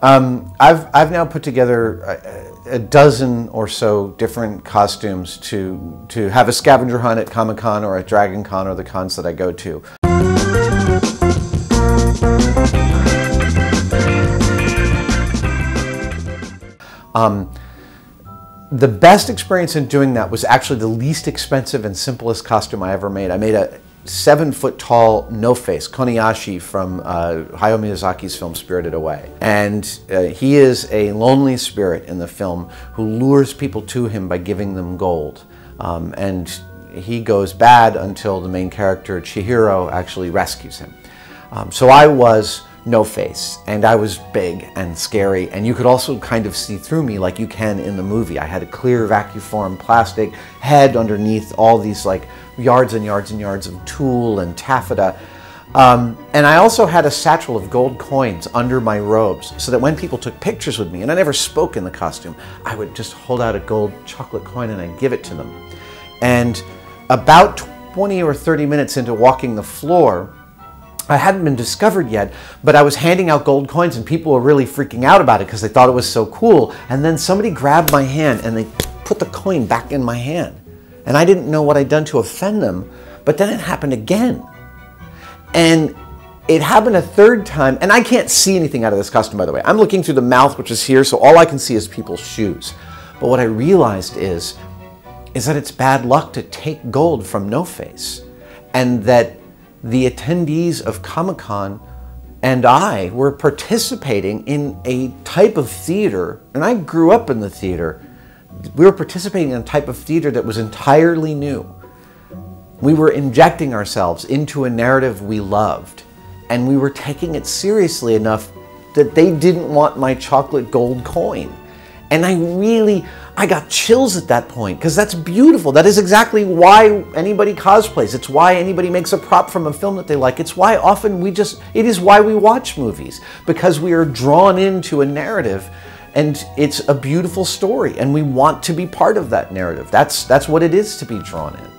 I've now put together a dozen or so different costumes to have a scavenger hunt at Comic-Con or at Dragon Con or the cons that I go to. The best experience in doing that was actually the least expensive and simplest costume I ever made. I made a 7-foot-tall no-face, Koniashi, from Hayao Miyazaki's film Spirited Away. And he is a lonely spirit in the film who lures people to him by giving them gold. And he goes bad until the main character, Chihiro, actually rescues him. So I was no-face, and I was big and scary, and you could also kind of see through me like you can in the movie. I had a clear vacuum plastic head underneath all these like yards and yards and yards of tulle and taffeta. And I also had a satchel of gold coins under my robes so that when people took pictures with me, and I never spoke in the costume, I would just hold out a gold chocolate coin and I'd give it to them. And about 20 or 30 minutes into walking the floor, I hadn't been discovered yet, but I was handing out gold coins and people were really freaking out about it because they thought it was so cool. And then somebody grabbed my hand and they put the coin back in my hand. And I didn't know what I'd done to offend them, but then it happened again. And it happened a third time, and I can't see anything out of this costume, by the way. I'm looking through the mouth, which is here, so all I can see is people's shoes. But what I realized is that it's bad luck to take gold from no-face, and that the attendees of Comic-Con and I were participating in a type of theater, and I grew up in the theater. We were participating in a type of theater that was entirely new. We were injecting ourselves into a narrative we loved, and we were taking it seriously enough that they didn't want my chocolate gold coin. And I got chills at that point, because that's beautiful. That is exactly why anybody cosplays. It's why anybody makes a prop from a film that they like. It's why often it is why we watch movies, because we are drawn into a narrative, and it's a beautiful story, and we want to be part of that narrative. That's what it is to be drawn in.